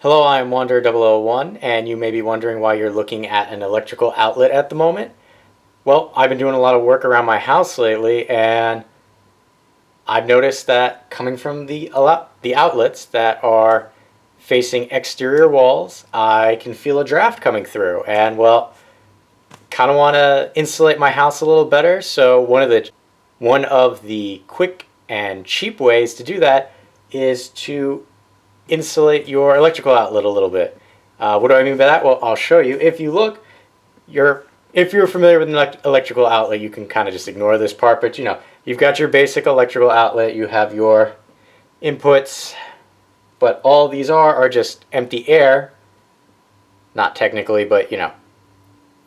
Hello, I'm Wander001, and you may be wondering why you're looking at an electrical outlet at the moment. Well, I've been doing a lot of work around my house lately, and I've noticed that coming from the outlets that are facing exterior walls, I can feel a draft coming through, and well, kind of want to insulate my house a little better. So one of the quick and cheap ways to do that is to insulate your electrical outlet a little bit. What do I mean by that? Well, I'll show you. If you look, if you're familiar with an electrical outlet, you can kind of just ignore this part, but you've got your basic electrical outlet, you have your inputs, but all these are just empty air. Not technically, but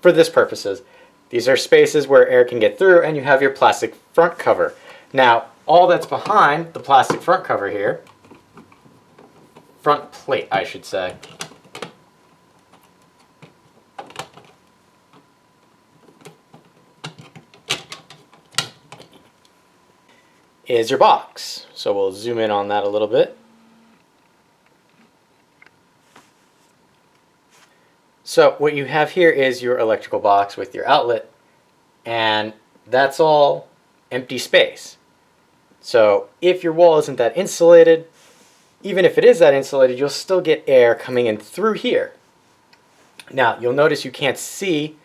for this purposes. These are spaces where air can get through, and you have your plastic front cover. Now, all that's behind the plastic front cover here, front plate I should say, is your box. So we'll zoom in on that a little bit. So what you have here is your electrical box with your outlet, and that's all empty space. So if your wall isn't that insulated, even if it is that insulated, you'll still get air coming in through here. Now you'll notice you can't see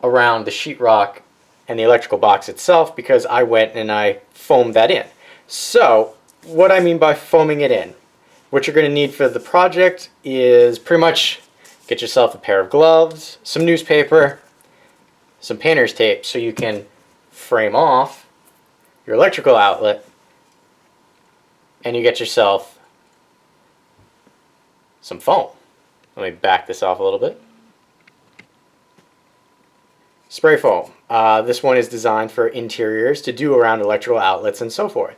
around the sheetrock and the electrical box itself because I went and I foamed that in. So what I mean by foaming it in, what you're going to need for the project is pretty much get yourself a pair of gloves, some newspaper, some painter's tape so you can frame off your electrical outlet, and you get yourself some foam. Let me back this off a little bit. Spray foam. This one is designed for interiors to do around electrical outlets and so forth.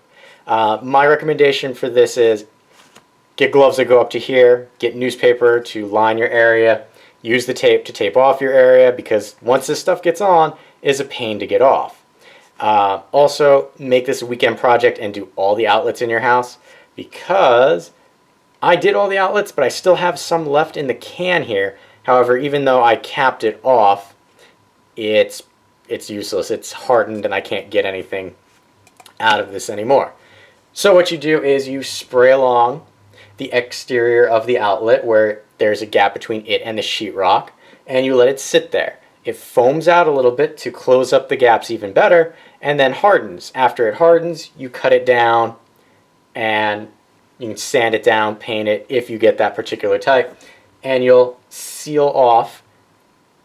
My recommendation for this is get gloves that go up to here, get newspaper to line your area, use the tape to tape off your area, because once this stuff gets on, it's a pain to get off. Also, make this a weekend project and do all the outlets in your house, because I did all the outlets, but I still have some left in the can here. However, even though I capped it off, it's useless. It's hardened and I can't get anything out of this anymore. So what you do is you spray along the exterior of the outlet where there's a gap between it and the sheetrock, and you let it sit there. It foams out a little bit to close up the gaps even better, and then hardens. After it hardens, you cut it down, and you can sand it down, paint it if you get that particular type, and you'll seal off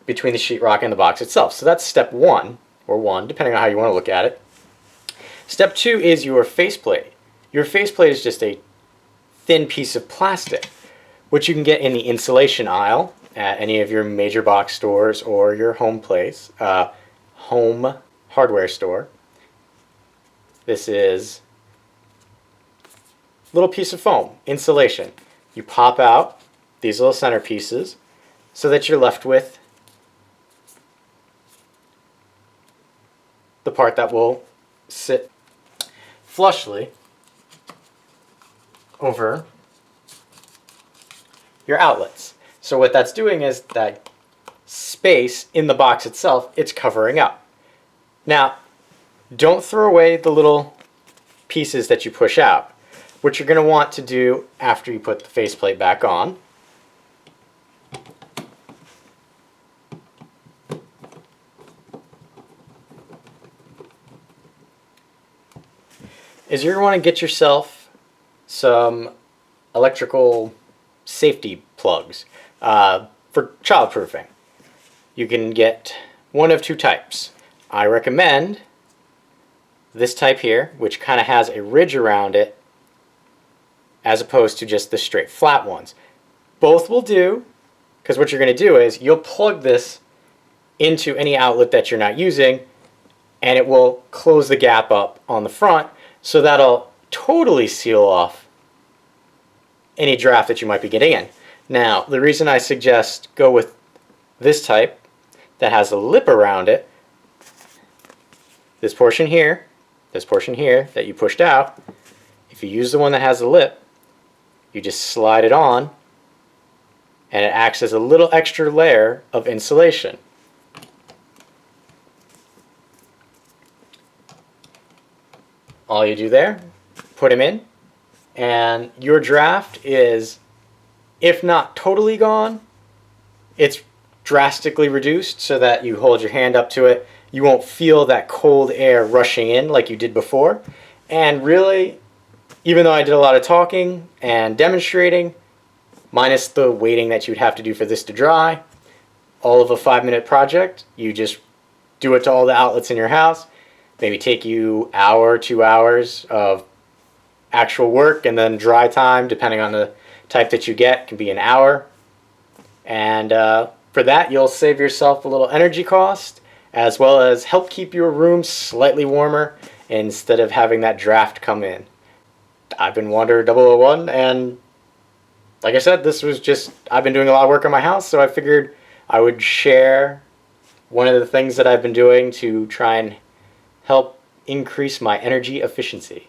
between the sheetrock and the box itself. So that's step one, or one, depending on how you want to look at it. Step two is your faceplate. Your faceplate is just a thin piece of plastic, which you can get in the insulation aisle at any of your major box stores or your home hardware store. This is a little piece of foam, insulation. You pop out these little center pieces so that you're left with the part that will sit flushly over your outlets. So what that's doing is that space in the box itself, it's covering up. Now, don't throw away the little pieces that you push out. What you're going to want to do after you put the faceplate back on is you're going to want to get yourself some electrical safety plugs for childproofing. You can get one of two types. I recommend this type here, which kind of has a ridge around it, as opposed to just the straight flat ones. Both will do, because what you're going to do is you'll plug this into any outlet that you're not using, and it will close the gap up on the front, so that'll totally seal off any draft that you might be getting in. Now, the reason I suggest go with this type that has a lip around it, this portion here that you pushed out, if you use the one that has a lip, you just slide it on and it acts as a little extra layer of insulation. All you do there, put them in, and your draft is, if not totally gone, it's drastically reduced so that you hold your hand up to it. You won't feel that cold air rushing in like you did before. And really, even though I did a lot of talking and demonstrating, minus the waiting that you'd have to do for this to dry, all of a 5-minute project, you just do it to all the outlets in your house. Maybe take you an hour, 2 hours of actual work, and then dry time, depending on the type that you get, can be an hour. And for that, you'll save yourself a little energy cost, as well as help keep your room slightly warmer instead of having that draft come in. I've been Wander001, and like I said, this was just, I've been doing a lot of work on my house, so I figured I would share one of the things that I've been doing to try and help increase my energy efficiency.